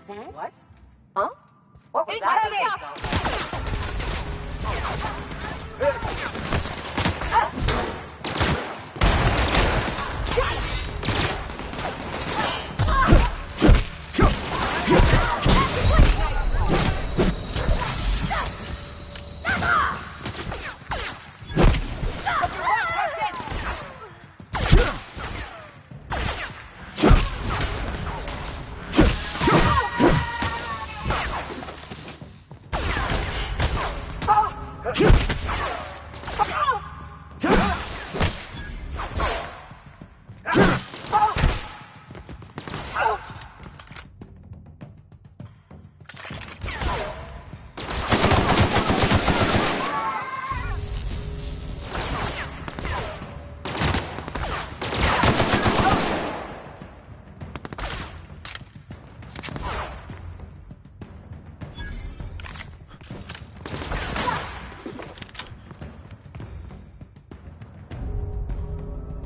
What? Huh? What was that?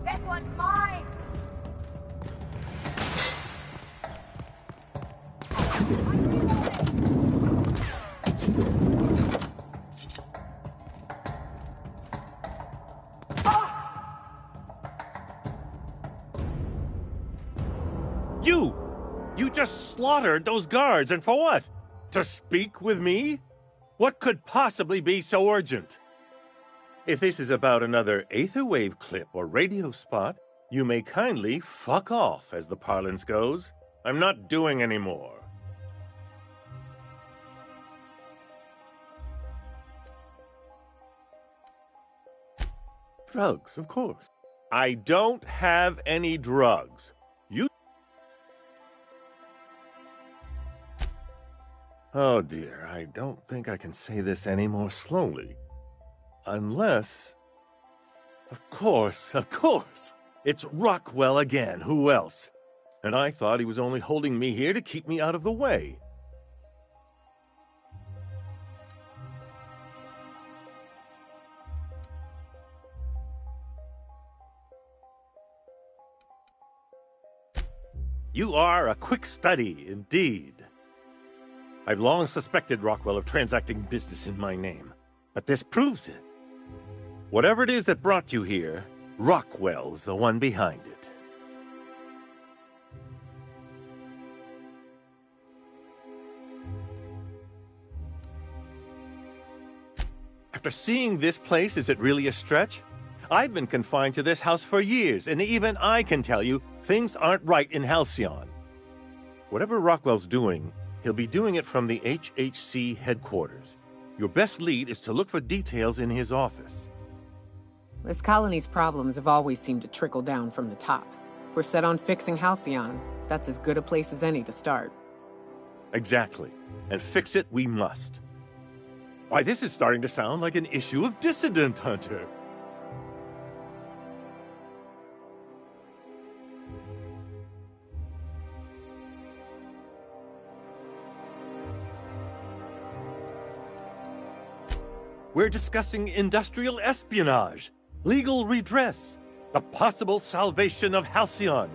This one's mine! You just slaughtered those guards, and for what? To speak with me? What could possibly be so urgent? If this is about another Aetherwave clip or radio spot, you may kindly fuck off, as the parlance goes. I'm not doing any more. Drugs, of course. I don't have any drugs. You... Oh dear, I don't think I can say this any more slowly. Unless... Of course. It's Rockwell again, who else? And I thought he was only holding me here to keep me out of the way. You are a quick study, indeed. I've long suspected Rockwell of transacting business in my name, but this proves it. Whatever it is that brought you here, Rockwell's the one behind it. After seeing this place, is it really a stretch? I've been confined to this house for years, and even I can tell you, things aren't right in Halcyon. Whatever Rockwell's doing, he'll be doing it from the HHC headquarters. Your best lead is to look for details in his office. This colony's problems have always seemed to trickle down from the top. If we're set on fixing Halcyon, that's as good a place as any to start. Exactly. And fix it we must. Why, this is starting to sound like an issue of Dissident Hunter. We're discussing industrial espionage, legal redress, the possible salvation of Halcyon.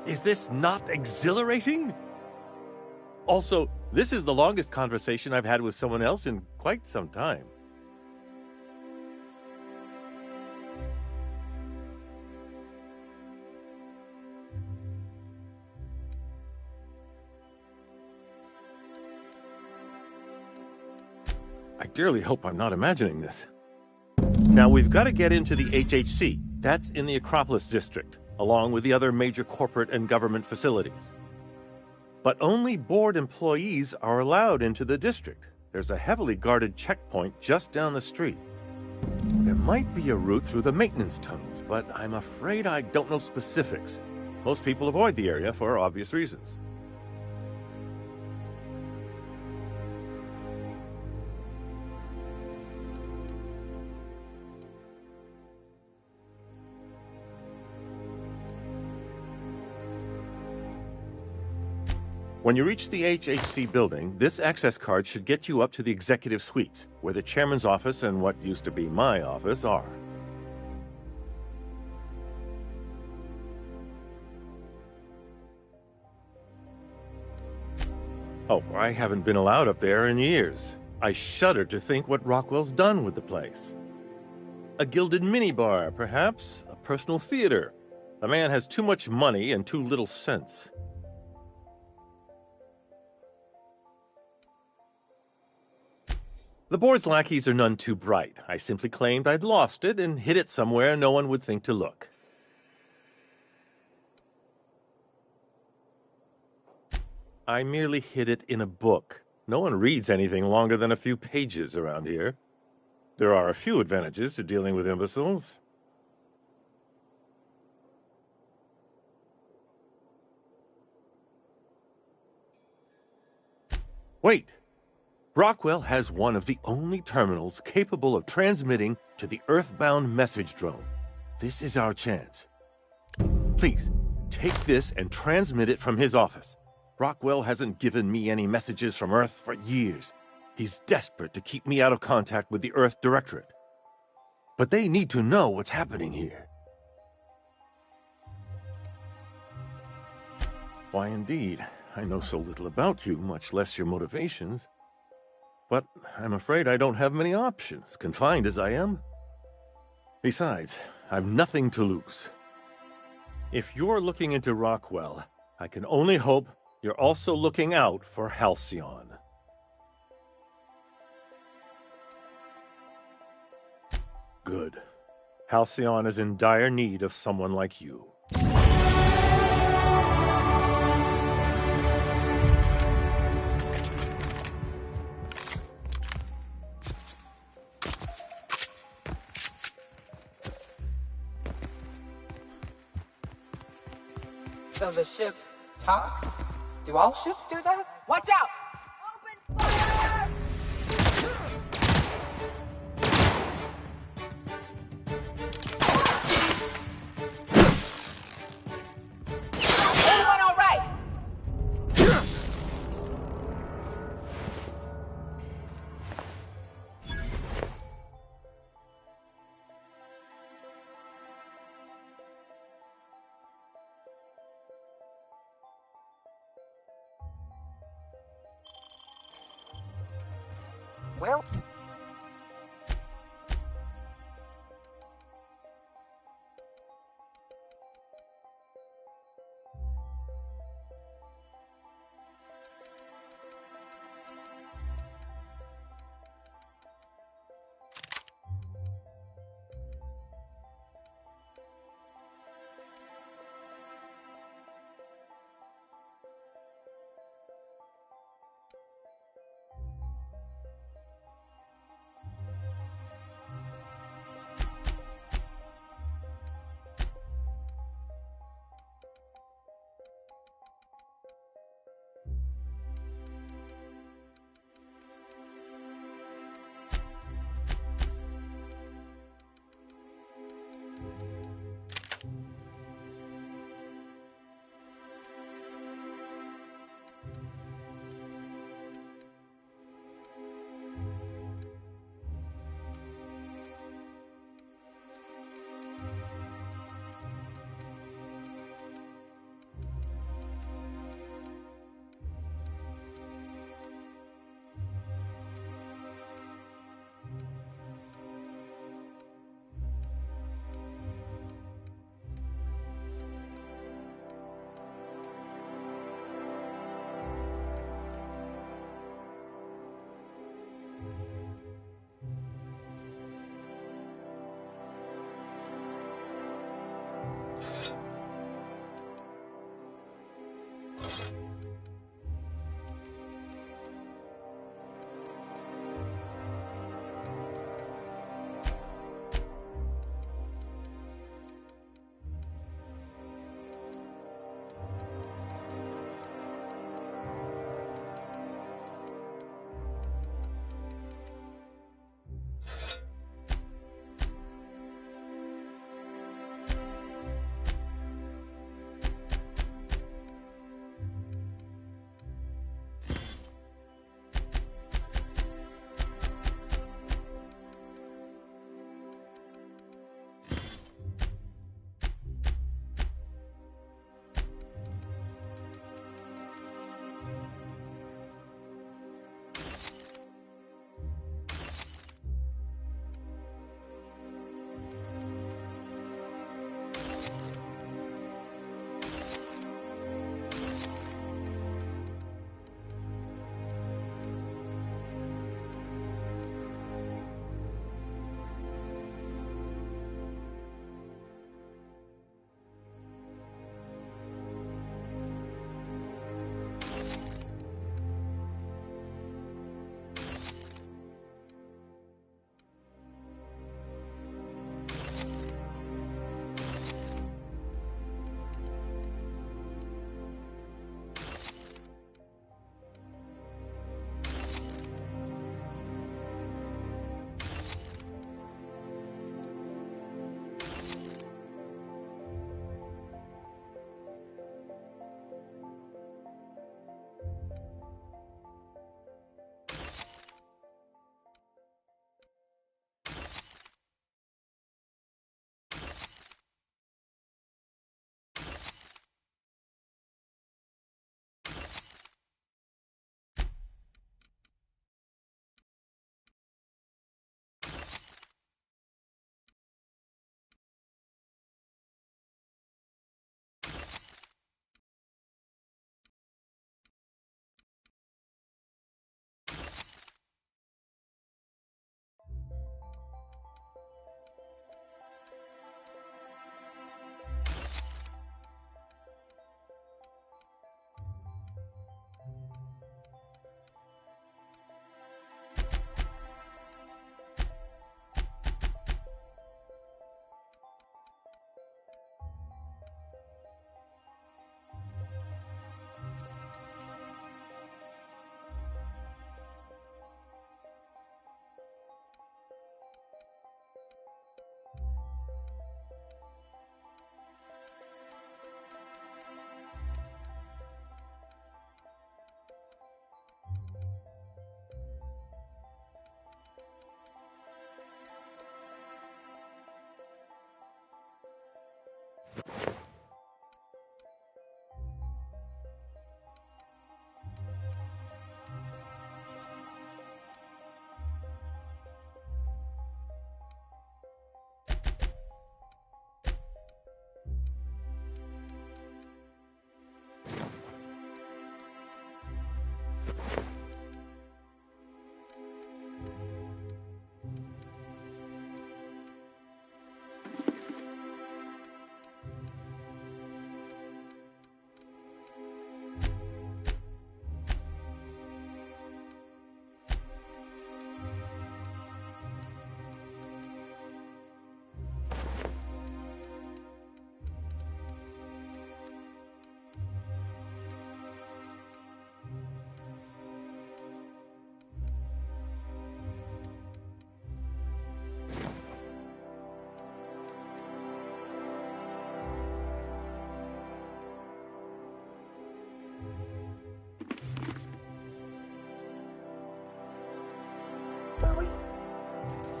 Is this not exhilarating? Also, this is the longest conversation I've had with someone else in quite some time. I dearly hope I'm not imagining this. Now, we've got to get into the HHC. That's in the Acropolis district, along with the other major corporate and government facilities. But only board employees are allowed into the district. There's a heavily guarded checkpoint just down the street. There might be a route through the maintenance tunnels, but I'm afraid I don't know specifics. Most people avoid the area for obvious reasons. When you reach the HHC building, this access card should get you up to the executive suites, where the chairman's office and what used to be my office are. Oh, I haven't been allowed up there in years. I shudder to think what Rockwell's done with the place. A gilded minibar, perhaps? A personal theater? The man has too much money and too little sense. The board's lackeys are none too bright. I simply claimed I'd lost it and hid it somewhere no one would think to look. I merely hid it in a book. No one reads anything longer than a few pages around here. There are a few advantages to dealing with imbeciles. Wait! Rockwell has one of the only terminals capable of transmitting to the Earthbound message drone. This is our chance. Please, take this and transmit it from his office. Rockwell hasn't given me any messages from Earth for years. He's desperate to keep me out of contact with the Earth Directorate. But they need to know what's happening here. Why, indeed. I know so little about you, much less your motivations. But I'm afraid I don't have many options, confined as I am. Besides, I've nothing to lose. If you're looking into Rockwell, I can only hope you're also looking out for Halcyon. Good. Halcyon is in dire need of someone like you. So the ship talks? Do all ships do that? Watch out! Open fire! Everyone all right? Well...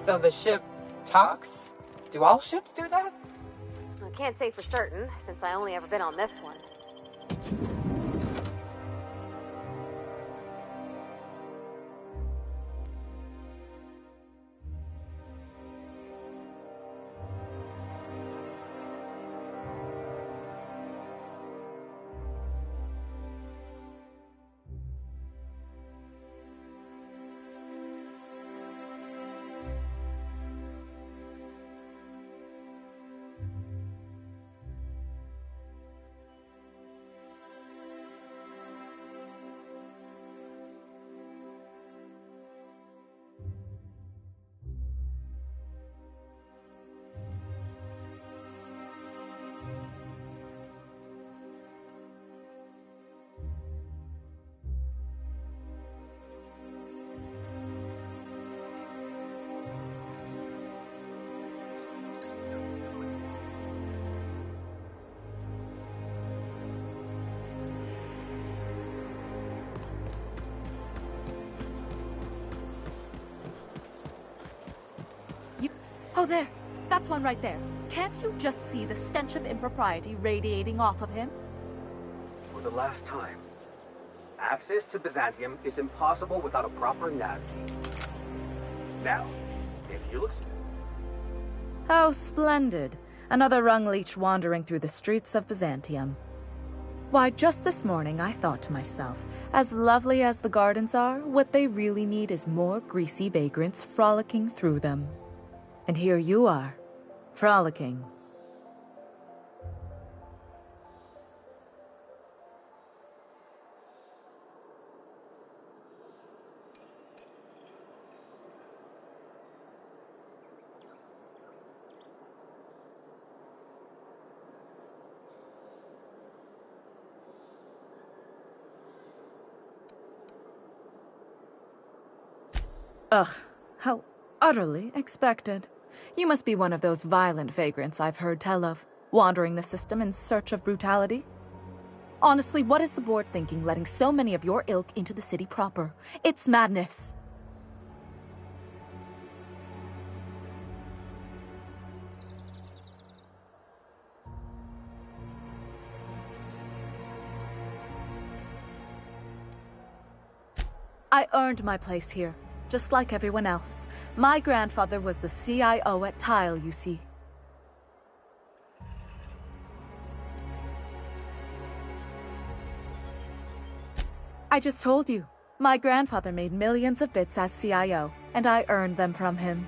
So the ship talks? Do all ships do that? I can't say for certain, since I only ever been on this one. Oh, there. That's one right there. Can't you just see the stench of impropriety radiating off of him? For the last time, access to Byzantium is impossible without a proper nav key. Now, if you look... How splendid. Another rung leech wandering through the streets of Byzantium. Why, just this morning I thought to myself, as lovely as the gardens are, what they really need is more greasy vagrants frolicking through them. And here you are, frolicking. Ugh, how utterly expected. You must be one of those violent vagrants I've heard tell of, wandering the system in search of brutality. Honestly, what is the board thinking letting so many of your ilk into the city proper? It's madness. I earned my place here, just like everyone else. My grandfather was the CIO at Tile, you see. I just told you. My grandfather made millions of bits as CIO, and I earned them from him.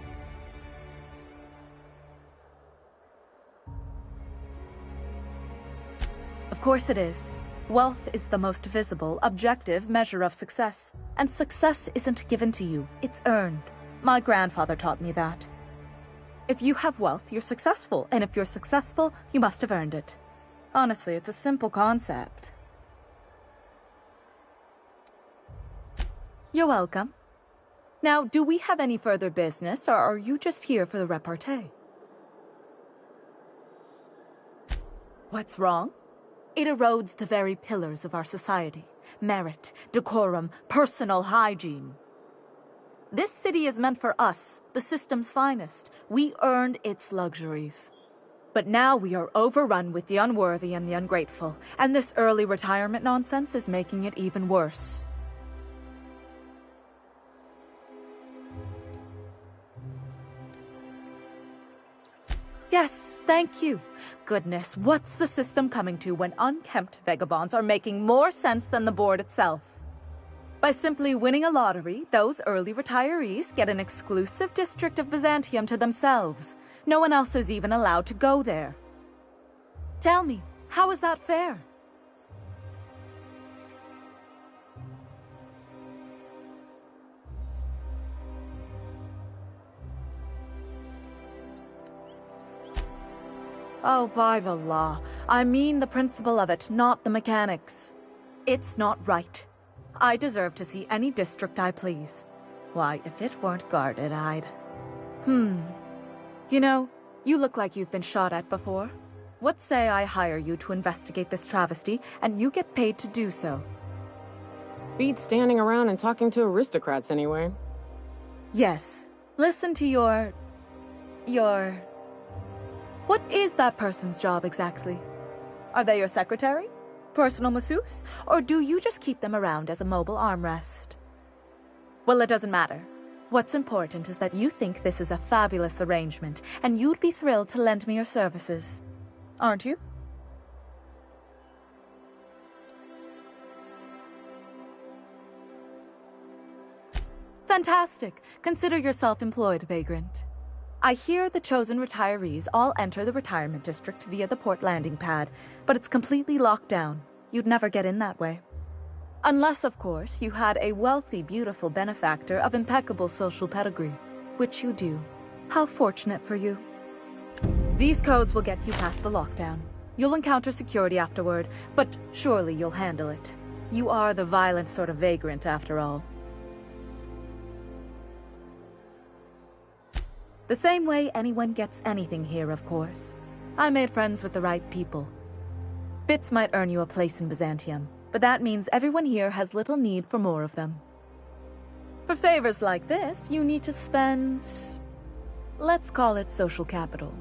Of course it is. Wealth is the most visible, objective measure of success. And success isn't given to you, it's earned. My grandfather taught me that. If you have wealth, you're successful, and if you're successful, you must have earned it. Honestly, it's a simple concept. You're welcome. Now, do we have any further business, or are you just here for the repartee? What's wrong? It erodes the very pillars of our society. Merit, decorum, personal hygiene. This city is meant for us, the system's finest. We earned its luxuries. But now we are overrun with the unworthy and the ungrateful, and this early retirement nonsense is making it even worse. Yes, thank you. Goodness, what's the system coming to when unkempt vagabonds are making more sense than the board itself? By simply winning a lottery, those early retirees get an exclusive district of Byzantium to themselves. No one else is even allowed to go there. Tell me, how is that fair? Oh, by the law. I mean the principle of it, not the mechanics. It's not right. I deserve to see any district I please. Why, if it weren't guarded, I'd... You know, you look like you've been shot at before. What say I hire you to investigate this travesty, and you get paid to do so? Beats standing around and talking to aristocrats anyway. Yes. Listen to your... What is that person's job exactly? Are they your secretary? Personal masseuse? Or do you just keep them around as a mobile armrest? Well, it doesn't matter. What's important is that you think this is a fabulous arrangement, and you'd be thrilled to lend me your services. Aren't you? Fantastic. Consider yourself employed, Vagrant. I hear the chosen retirees all enter the retirement district via the port landing pad, but it's completely locked down. You'd never get in that way. Unless, of course, you had a wealthy, beautiful benefactor of impeccable social pedigree, which you do. How fortunate for you. These codes will get you past the lockdown. You'll encounter security afterward, but surely you'll handle it. You are the violent sort of vagrant, after all. The same way anyone gets anything here, of course. I made friends with the right people. Bits might earn you a place in Byzantium, but that means everyone here has little need for more of them. For favors like this, you need to spend... let's call it social capital.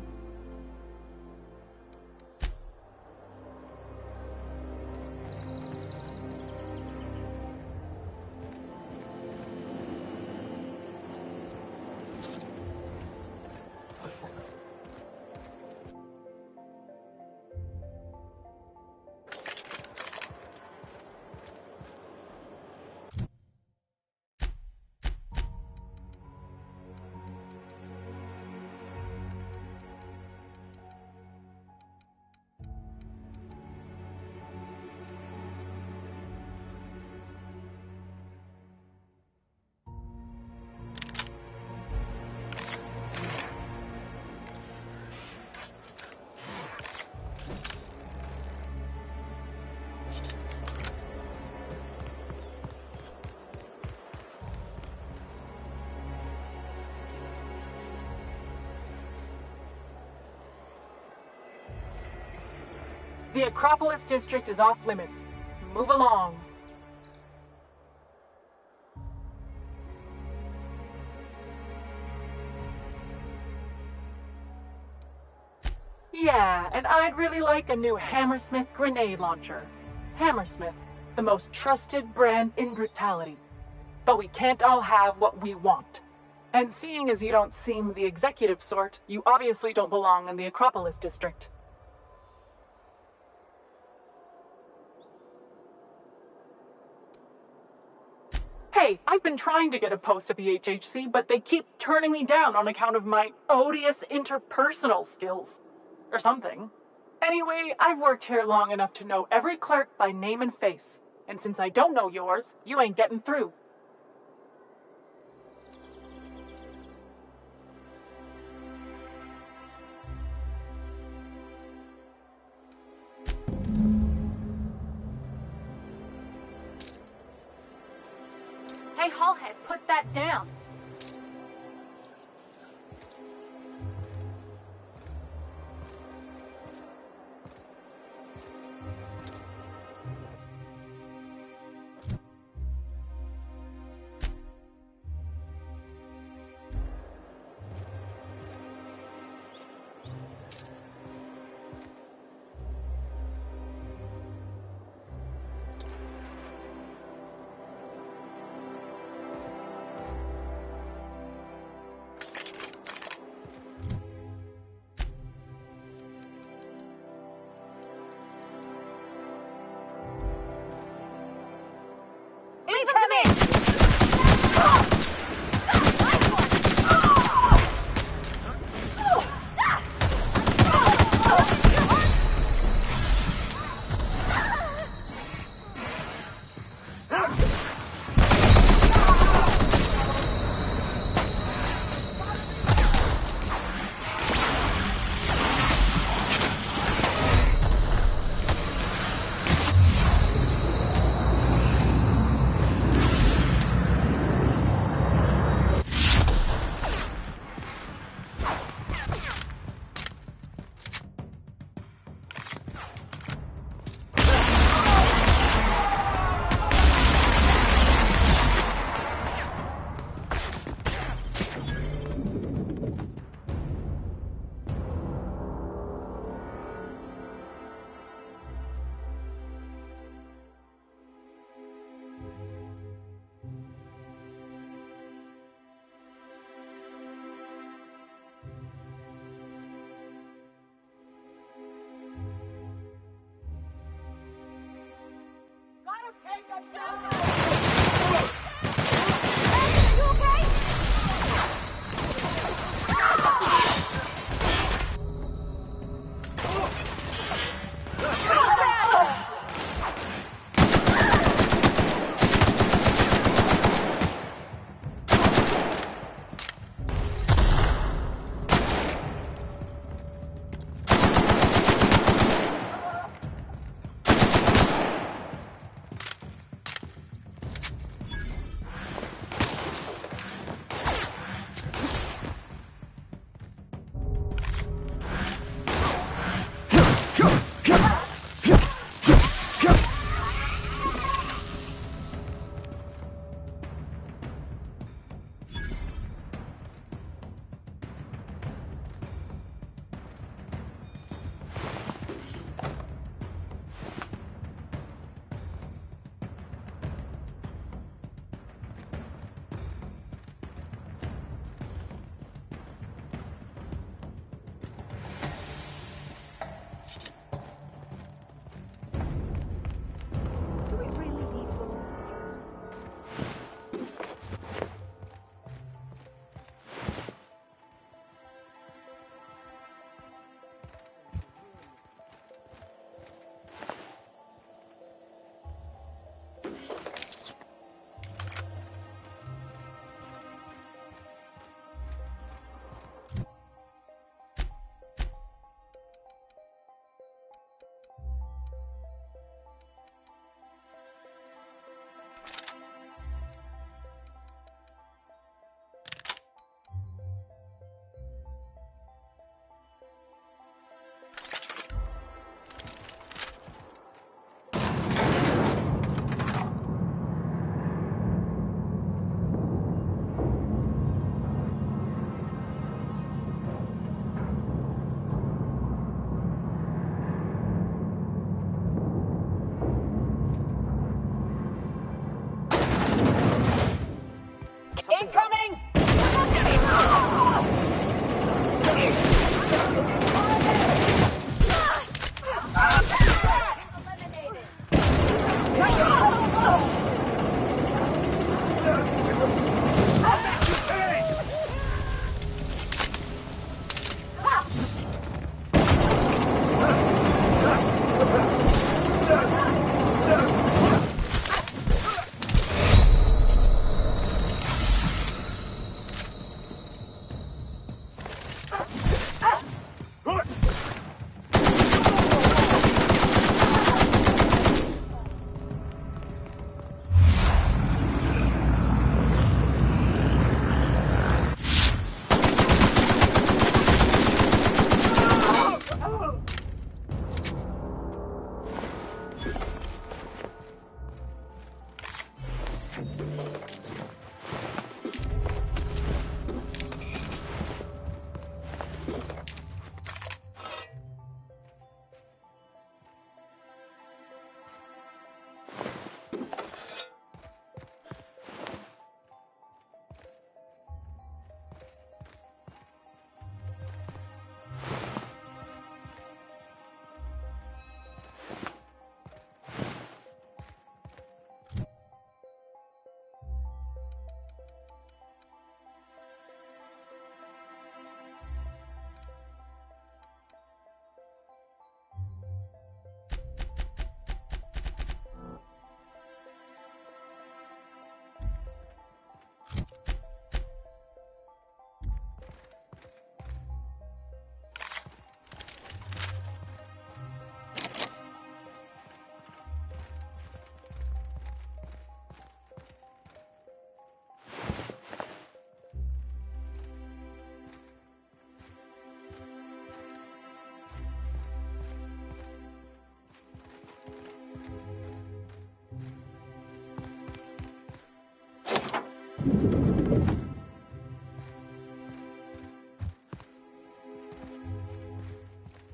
The Acropolis district is off limits. Move along. Yeah, and I'd really like a new Hammersmith grenade launcher. Hammersmith, the most trusted brand in brutality. But we can't all have what we want. And seeing as you don't seem the executive sort, you obviously don't belong in the Acropolis district. Hey, I've been trying to get a post at the HHC, but they keep turning me down on account of my odious interpersonal skills. Or something. Anyway, I've worked here long enough to know every clerk by name and face. And since I don't know yours, you ain't getting through. Hey, Hallhead, put that down.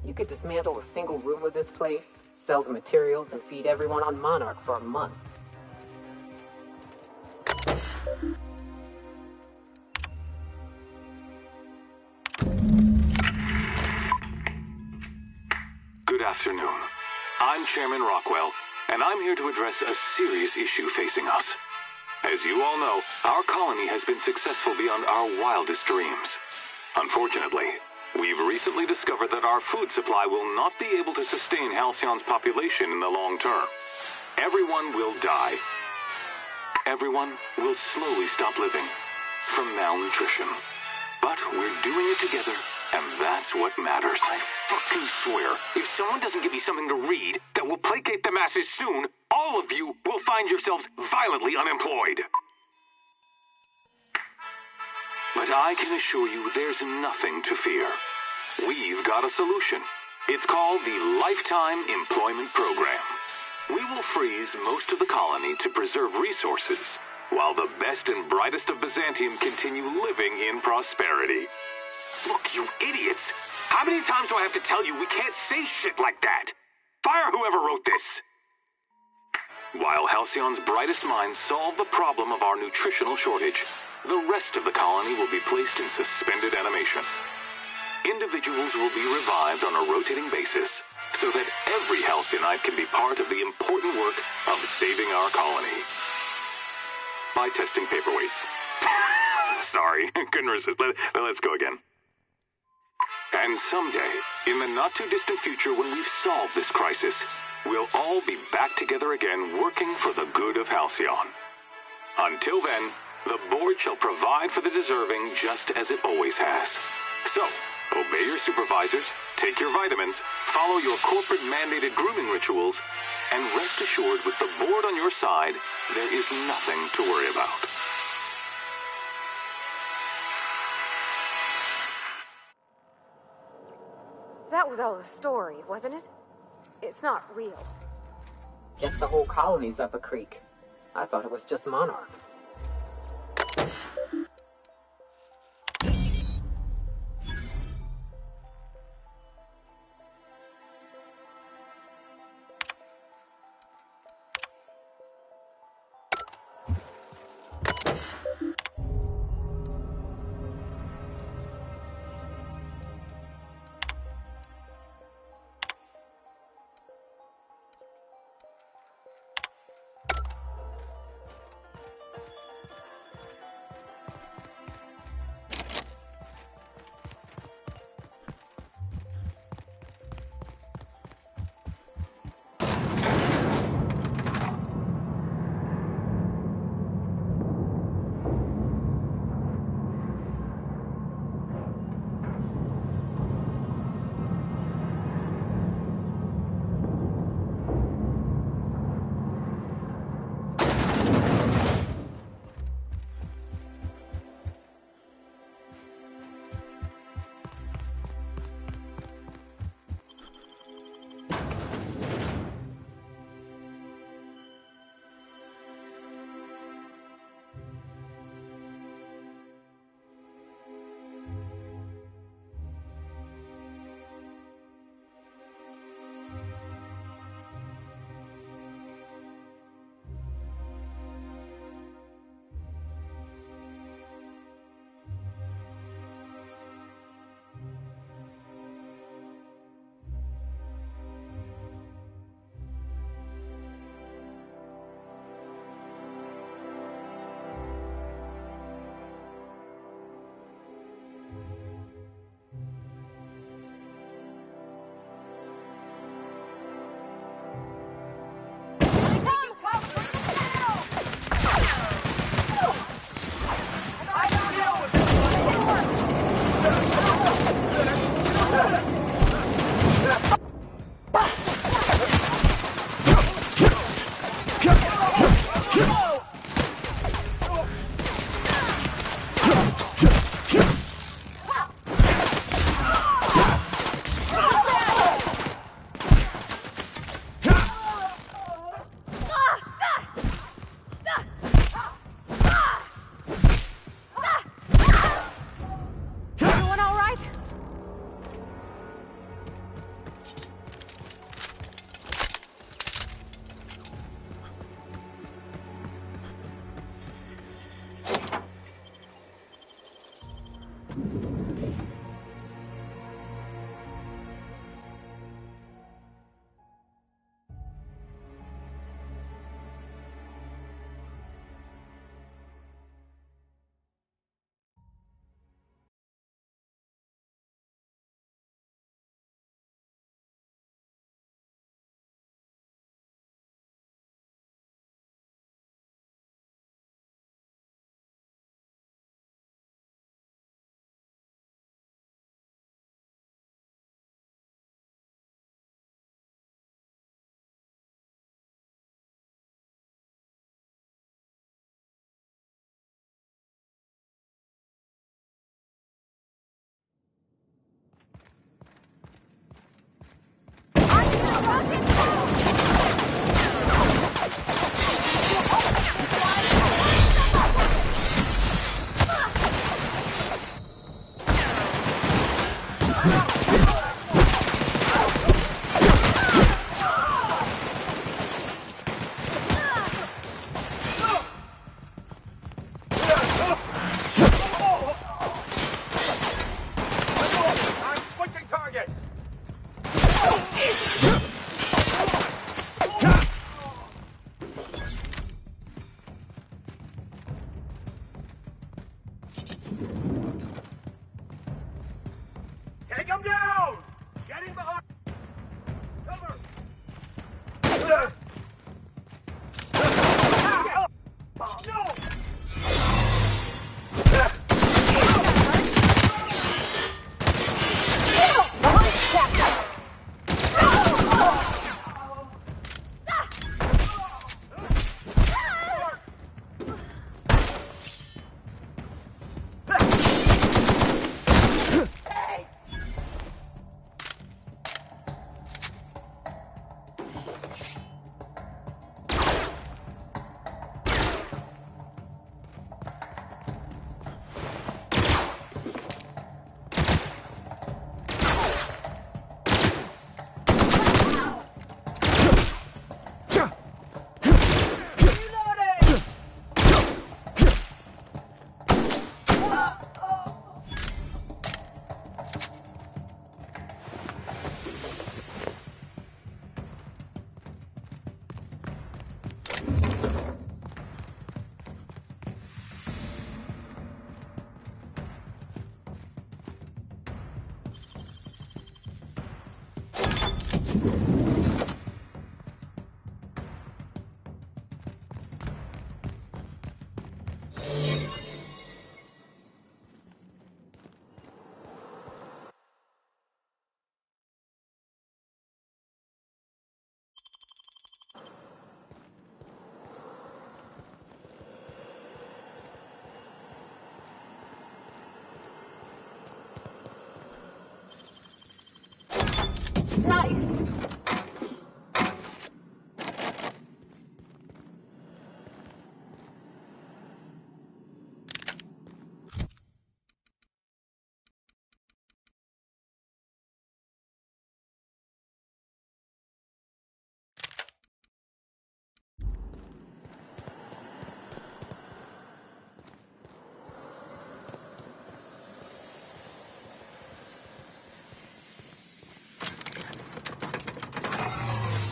You could dismantle a single room of this place, sell the materials, and feed everyone on Monarch for a month. Good afternoon. I'm Chairman Rockwell, and I'm here to address a serious issue facing us. As you all know, our colony has been successful beyond our wildest dreams. Unfortunately, we've recently discovered that our food supply will not be able to sustain Halcyon's population in the long term. Everyone will die. Everyone will slowly stop living from malnutrition. But we're doing it together, and that's what matters. I fucking swear, if someone doesn't give me something to read that will placate the masses soon, all of you will find yourselves violently unemployed. But I can assure you there's nothing to fear. We've got a solution. It's called the Lifetime Employment Program. We will freeze most of the colony to preserve resources, while the best and brightest of Byzantium continue living in prosperity. Look, you idiots! How many times do I have to tell you we can't say shit like that? Fire whoever wrote this! While Halcyon's brightest minds solve the problem of our nutritional shortage, the rest of the colony will be placed in suspended animation. Individuals will be revived on a rotating basis, so that every Halcyonite can be part of the important work of saving our colony. By testing paperweights. Sorry, couldn't resist. Let's go again. And someday, in the not-too-distant future when we've solved this crisis, we'll all be back together again working for the good of Halcyon. Until then, the board shall provide for the deserving just as it always has. So, obey your supervisors, take your vitamins, follow your corporate-mandated grooming rituals, and rest assured with the board on your side, there is nothing to worry about. That was all a story, wasn't it? It's not real. Guess the whole colony's up a creek. I thought it was just Monarch. Nice.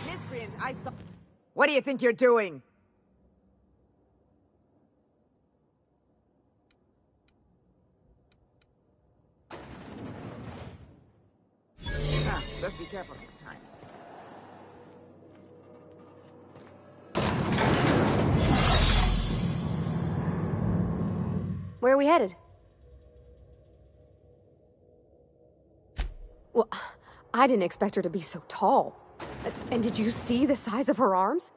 Miscreant, I saw... What do you think you're doing? Ah, just be careful next time. Where are we headed? Well, I didn't expect her to be so tall. And did you see the size of her arms?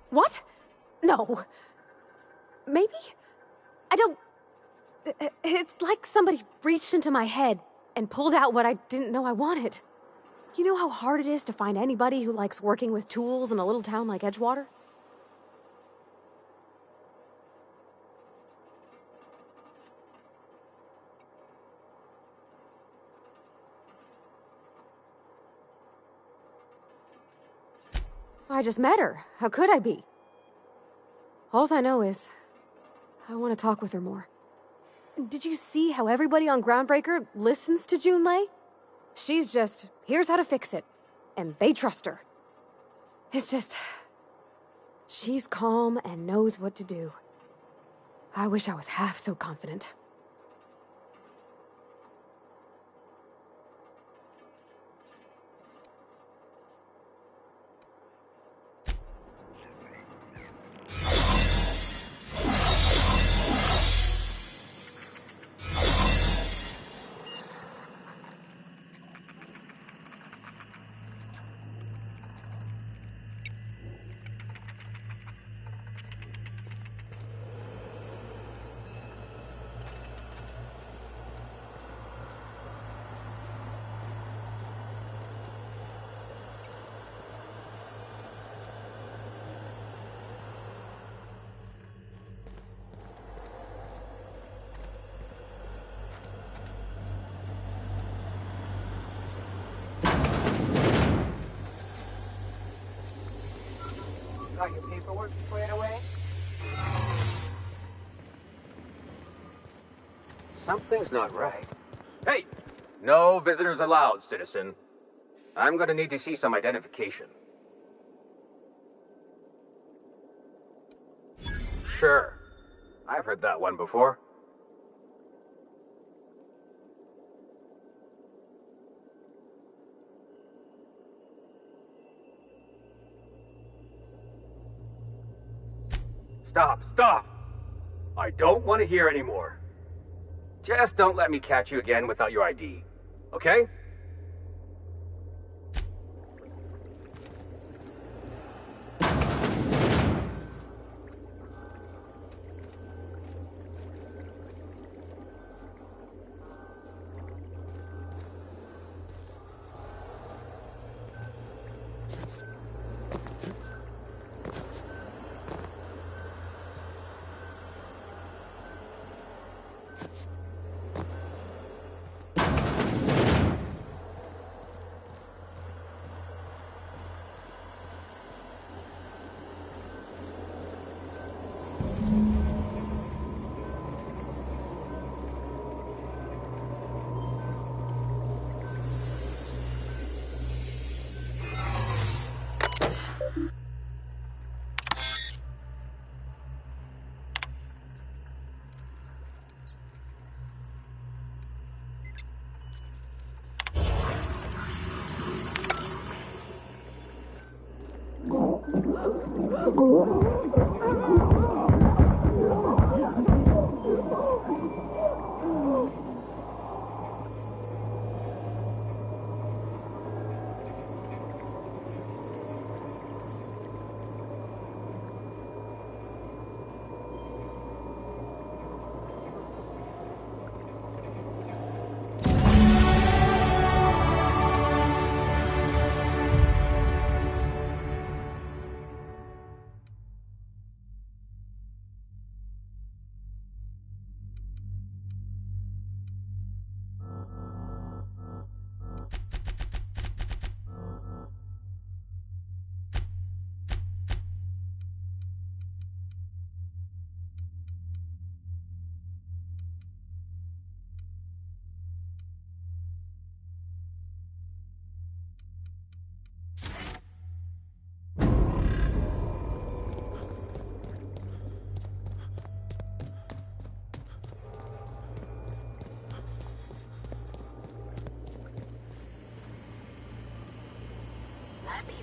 What? No. Maybe? I don't... It's like somebody reached into my head and pulled out what I didn't know I wanted. You know how hard it is to find anybody who likes working with tools in a little town like Edgewater? I just met her. How could I be? Alls I know is, I want to talk with her more. Did you see how everybody on Groundbreaker listens to Junlei? She's just, here's how to fix it. And they trust her. It's just, she's calm and knows what to do. I wish I was half so confident. Got your paperwork squared away? Something's not right. Hey! No visitors allowed, citizen. I'm gonna need to see some identification. Sure. I've heard that one before. Stop! I don't want to hear anymore. Just don't let me catch you again without your ID, okay?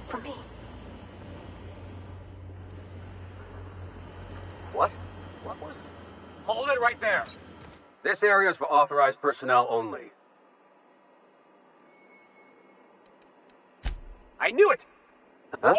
For me. What? What was it? Hold it right there! This area is for authorized personnel only. I knew it! Huh?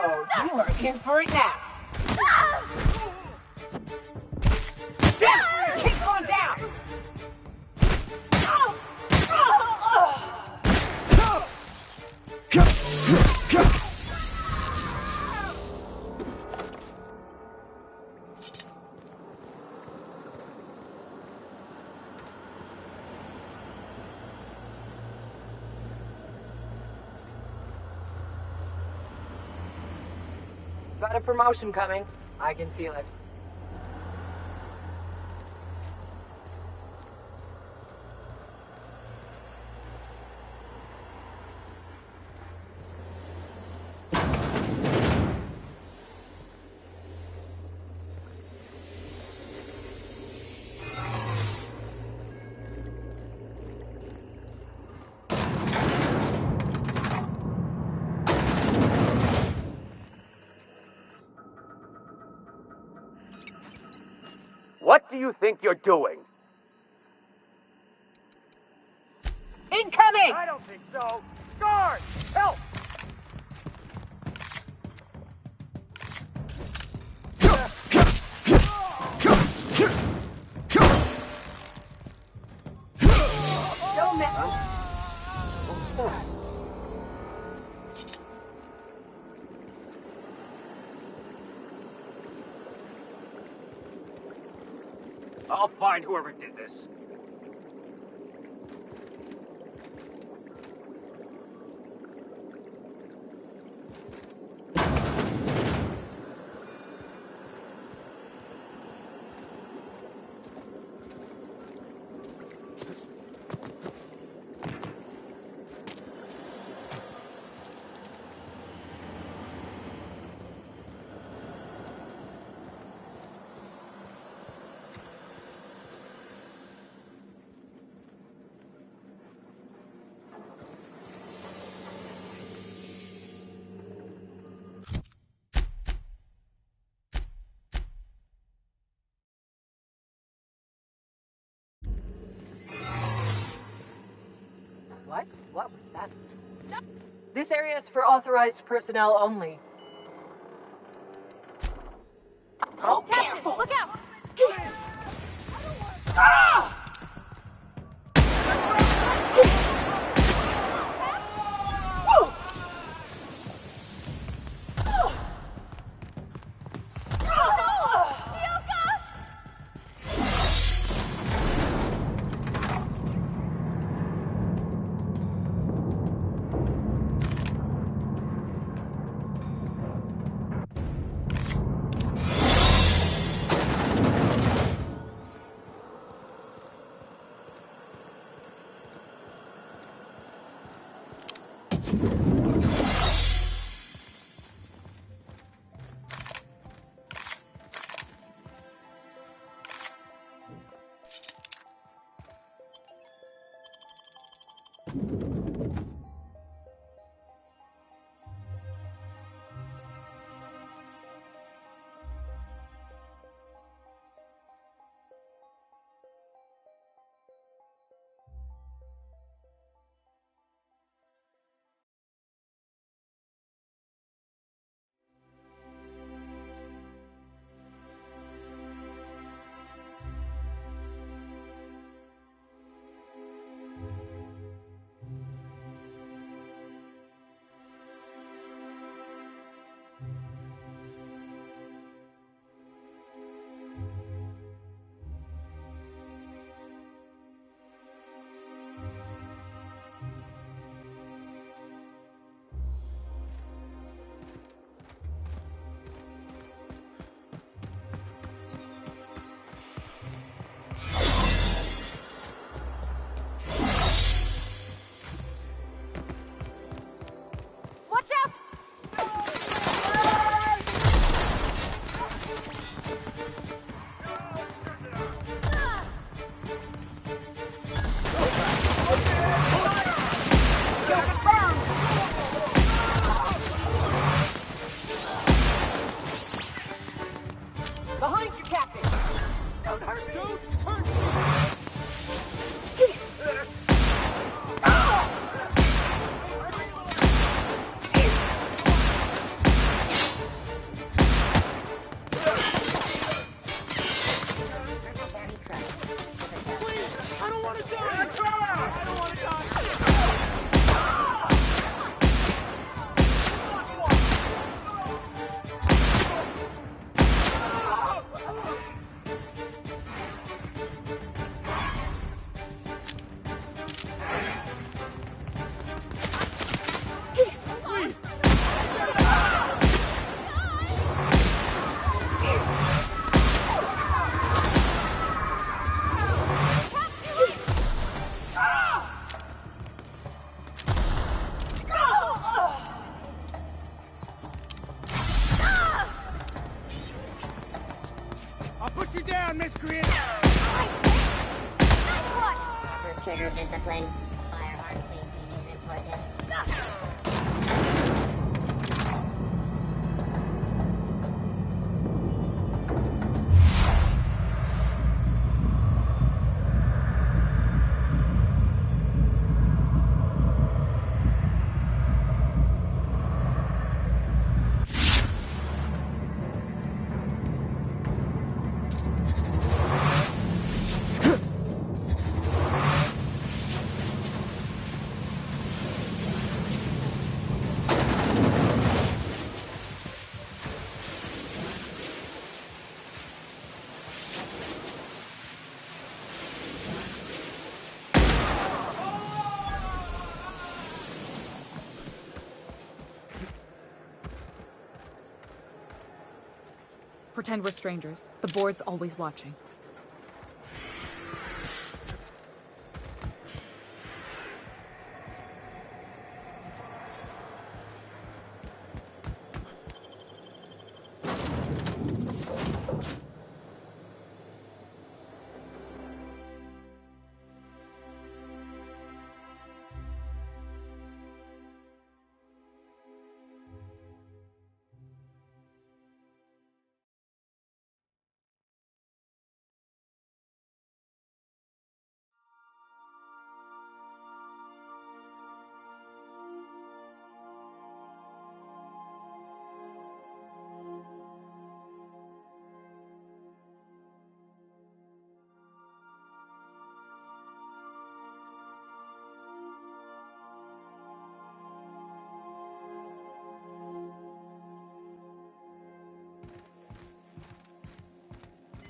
Oh, you are in for it now. Keep going down. Got a promotion coming. I can feel it. What do you think you're doing? Incoming! I don't think so. Guard! Help! Don't miss. What's that? I'll find whoever did this. What? What was that? This area is for authorized personnel only. Oh, Careful! Look out! Ah! Watch out! Behind you, Captain! Don't hurt me! Don't hurt me! I don't want to die! I don't want to die! I'll put you down, miscreant! For trigger discipline, firearm safety is important. Pretend we're strangers. The board's always watching.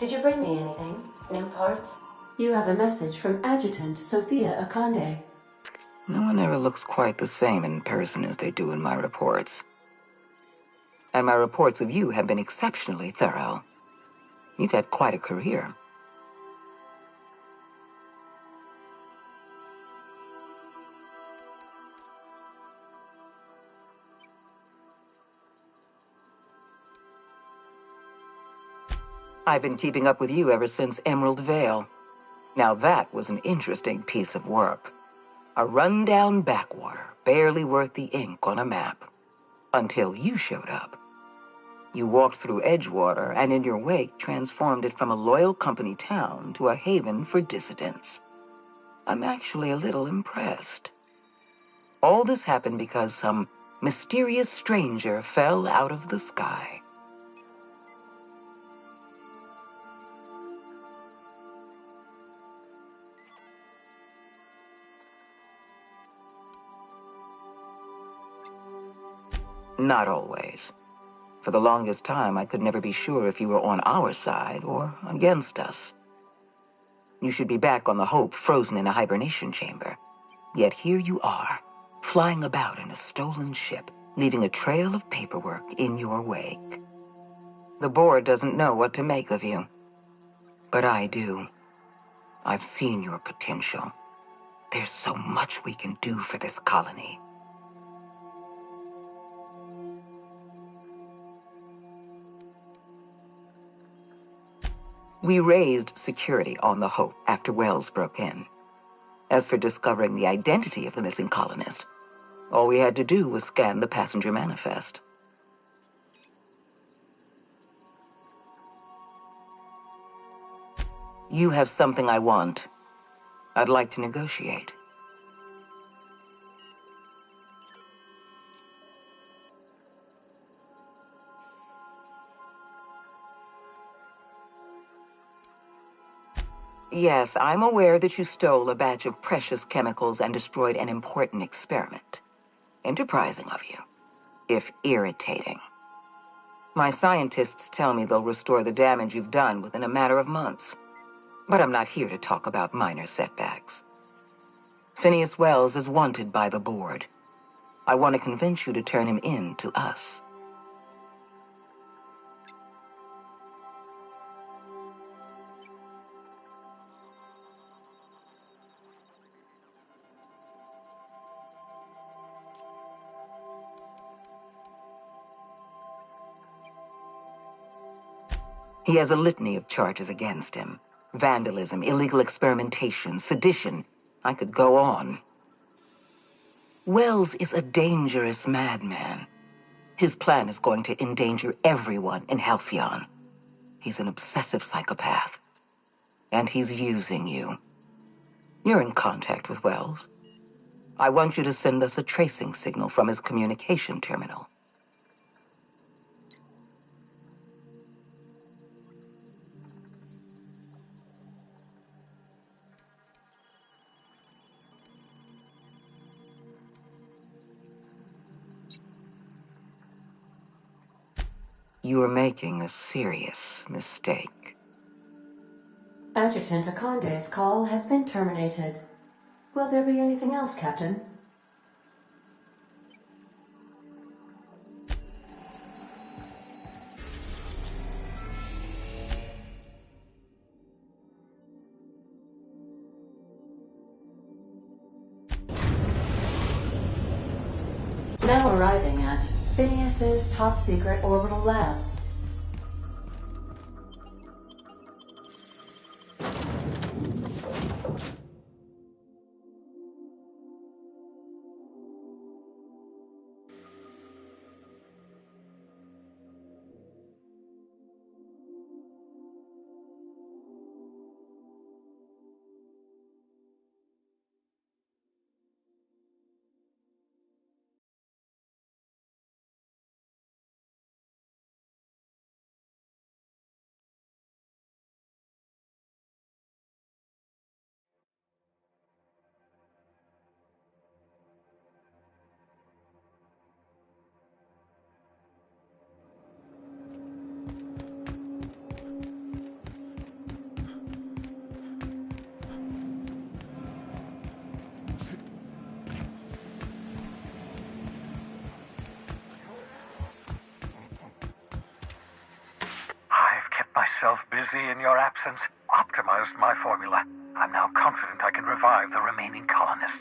Did you bring me anything? New parts? You have a message from Adjutant Sophia Akande. No one ever looks quite the same in person as they do in my reports. And my reports of you have been exceptionally thorough. You've had quite a career. I've been keeping up with you ever since Emerald Vale. Now that was an interesting piece of work. A rundown backwater, barely worth the ink on a map. Until you showed up. You walked through Edgewater and in your wake transformed it from a loyal company town to a haven for dissidents. I'm actually a little impressed. All this happened because some mysterious stranger fell out of the sky. Not always. For the longest time, I could never be sure if you were on our side or against us. You should be back on the Hope, frozen in a hibernation chamber. Yet here you are, flying about in a stolen ship, leaving a trail of paperwork in your wake. The board doesn't know what to make of you. But I do. I've seen your potential. There's so much we can do for this colony. We raised security on the Hope after Wells broke in. As for discovering the identity of the missing colonist, all we had to do was scan the passenger manifest. You have something I want. I'd like to negotiate. Yes, I'm aware that you stole a batch of precious chemicals and destroyed an important experiment. Enterprising of you, if irritating. My scientists tell me they'll restore the damage you've done within a matter of months. But I'm not here to talk about minor setbacks. Phineas Wells is wanted by the board. I want to convince you to turn him in to us. He has a litany of charges against him. Vandalism, illegal experimentation, sedition. I could go on. Wells is a dangerous madman. His plan is going to endanger everyone in Halcyon. He's an obsessive psychopath. And he's using you. You're in contact with Wells. I want you to send us a tracing signal from his communication terminal. You are making a serious mistake. Adjutant Akande's call has been terminated. Will there be anything else, Captain? Now arriving at Phineas's top-secret orbital lab. busy in your absence, optimized my formula. I'm now confident I can revive the remaining colonists.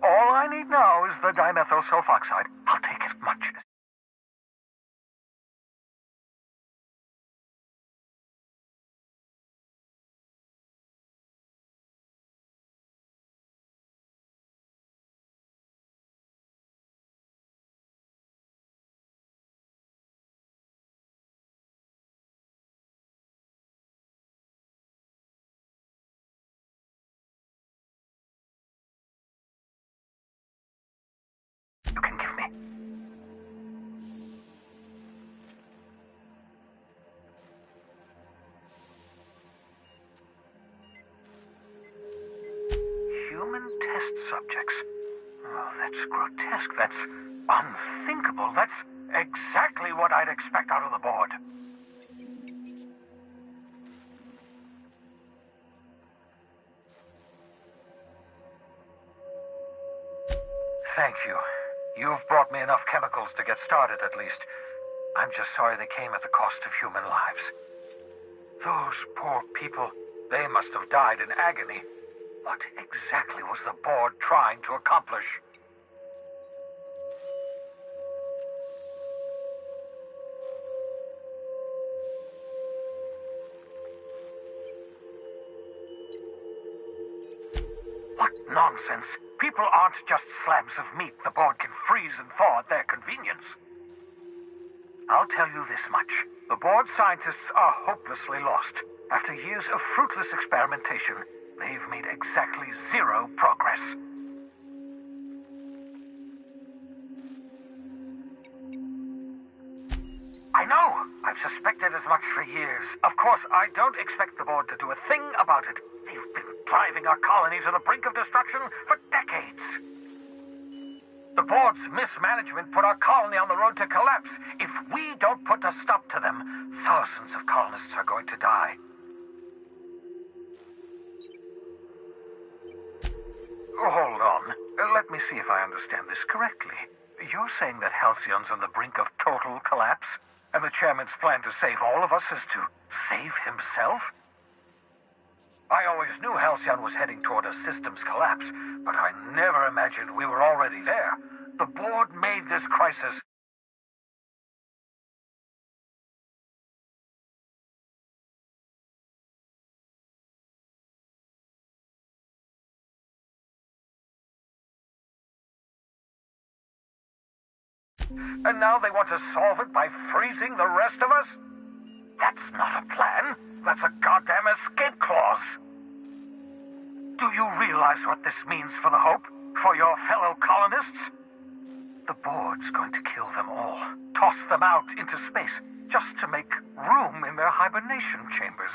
All I need now is the dimethyl sulfoxide. I'll take as much as... you can give me. Human test subjects. Oh, that's grotesque. That's unthinkable. That's exactly what I'd expect out of the board. Thank you. You've brought me enough chemicals to get started, at least. I'm just sorry they came at the cost of human lives. Those poor people, they must have died in agony. What exactly was the board trying to accomplish? What nonsense! People aren't just slabs of meat the board can freeze and thaw at their convenience. I'll tell you this much. The board scientists are hopelessly lost. After years of fruitless experimentation, they've made exactly zero progress. I know! I've suspected as much for years. Of course, I don't expect the board to do a thing about it. They've been driving our colony to the brink of destruction for decades. The board's mismanagement put our colony on the road to collapse. If we don't put a stop to them, thousands of colonists are going to die. Hold on. Let me see if I understand this correctly. You're saying that Halcyon's on the brink of total collapse? And the chairman's plan to save all of us is to save himself? I always knew Halcyon was heading toward a systems collapse, but I never imagined we were already there. The board made this crisis... And now they want to solve it by freezing the rest of us? That's not a plan. That's a goddamn escape clause. Do you realize what this means for the Hope? For your fellow colonists? The board's going to kill them all. Toss them out into space, just to make room in their hibernation chambers.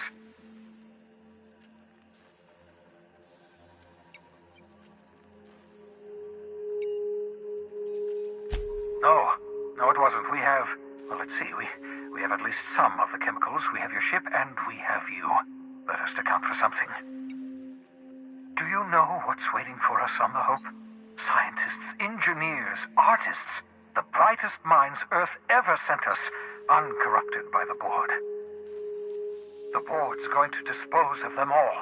No, it wasn't. We have... Well, let's see. We have at least some of the chemicals. We have your ship, and we have you. That has to count for something. Do you know what's waiting for us on the Hope? Scientists, engineers, artists. The brightest minds Earth ever sent us, uncorrupted by the board. The board's going to dispose of them all,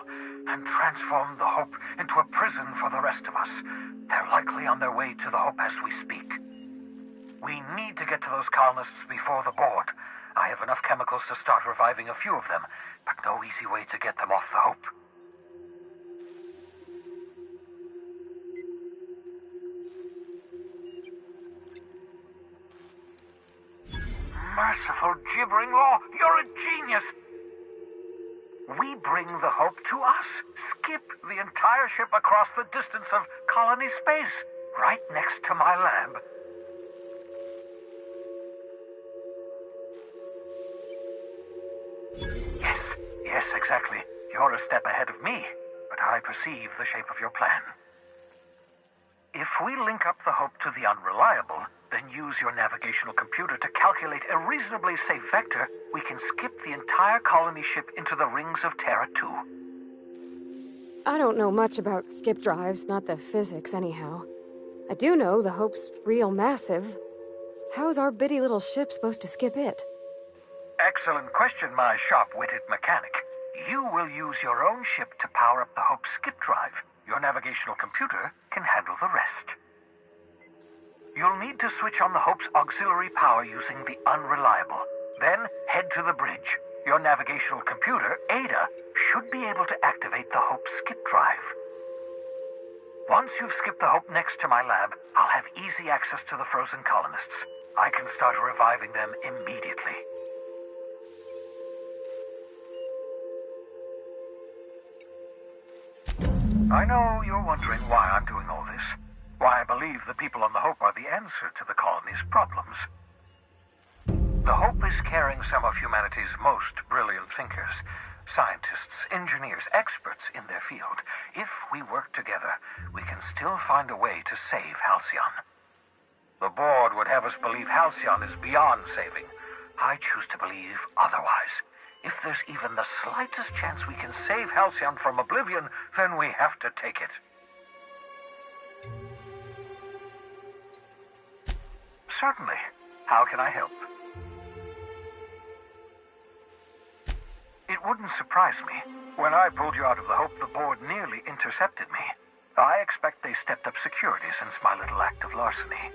and transform the Hope into a prison for the rest of us. They're likely on their way to the Hope as we speak. We need to get to those colonists before the board. I have enough chemicals to start reviving a few of them, but no easy way to get them off the Hope. Merciful gibbering law, you're a genius! We bring the Hope to us, skip the entire ship across the distance of colony space, right next to my lab. Yes, exactly. You're a step ahead of me, but I perceive the shape of your plan. If we link up the Hope to the Unreliable, then use your navigational computer to calculate a reasonably safe vector, we can skip the entire colony ship into the rings of Terra 2. I don't know much about skip drives, not the physics anyhow. I do know the Hope's real massive. How's our bitty little ship supposed to skip it? Excellent question, my sharp-witted mechanic. You will use your own ship to power up the Hope skip drive. Your navigational computer can handle the rest. You'll need to switch on the Hope's auxiliary power using the Unreliable. Then head to the bridge. Your navigational computer, Ada, should be able to activate the Hope skip drive. Once you've skipped the Hope next to my lab, I'll have easy access to the frozen colonists. I can start reviving them immediately. I know you're wondering why I'm doing all this. Why I believe the people on the Hope are the answer to the colony's problems. The Hope is carrying some of humanity's most brilliant thinkers. Scientists, engineers, experts in their field. If we work together, we can still find a way to save Halcyon. The board would have us believe Halcyon is beyond saving. I choose to believe otherwise. If there's even the slightest chance we can save Halcyon from oblivion, then we have to take it. Certainly. How can I help? It wouldn't surprise me. When I pulled you out of the Hope, the board nearly intercepted me. I expect they stepped up security since my little act of larceny.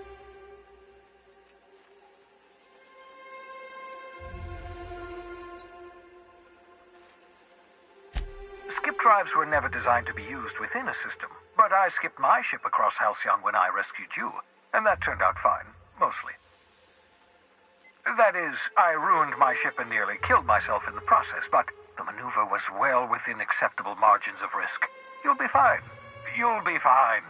Skip drives were never designed to be used within a system, but I skipped my ship across Halcyon when I rescued you, and that turned out fine, mostly. That is, I ruined my ship and nearly killed myself in the process, but the maneuver was well within acceptable margins of risk. You'll be fine. You'll be fine.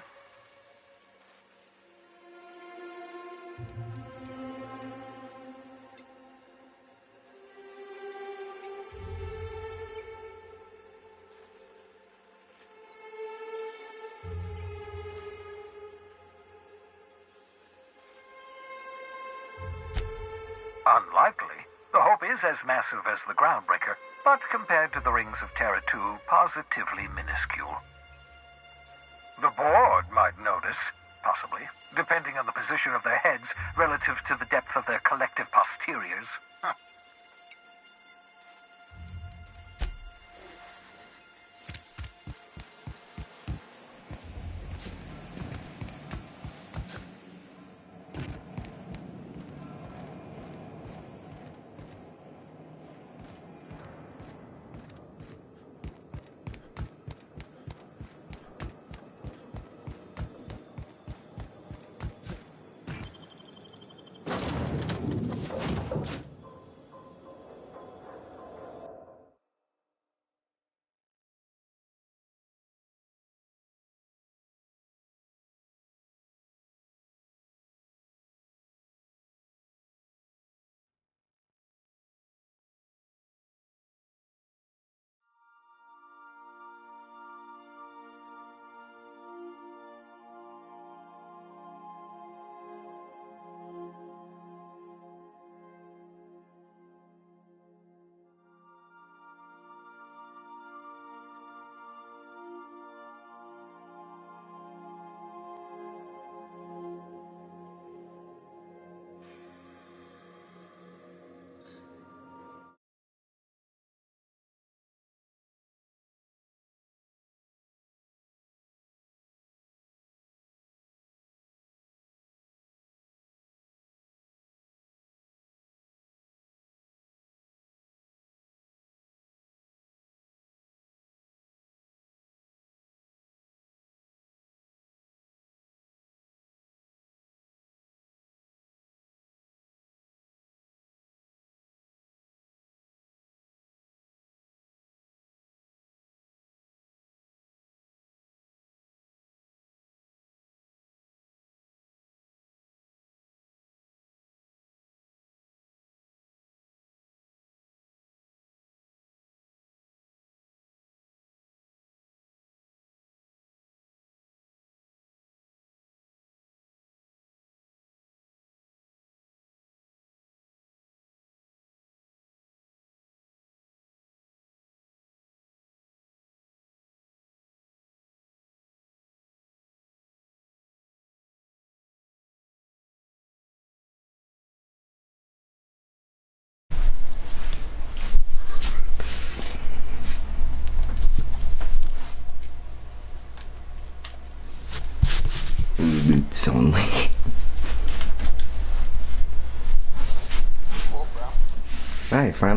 Unlikely. The Hope is as massive as the Groundbreaker, but compared to the rings of Terra 2, positively minuscule. The board might notice, possibly, depending on the position of their heads relative to the depth of their collective posteriors.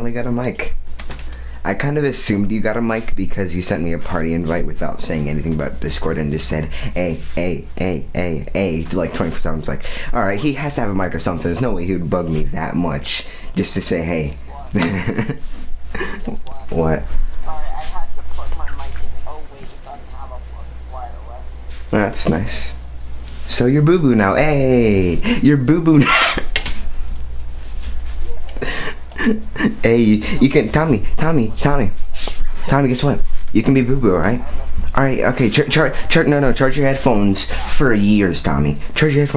finally got a mic. I kind of assumed you got a mic because you sent me a party invite without saying anything about Discord and just said, hey, like 24 times. Like, alright, he has to have a mic or something. There's no way he would bug me that much just to say, hey. What? Sorry, I had to plug my mic in. Oh wait, it doesn't have a plug. It's wireless. That's nice. So you're boo-boo now. Hey, you're boo-boo now. Hey, you can, Tommy, guess what? You can be boo-boo, alright? Alright, okay, charge your headphones for years, Tommy. Charge your headphones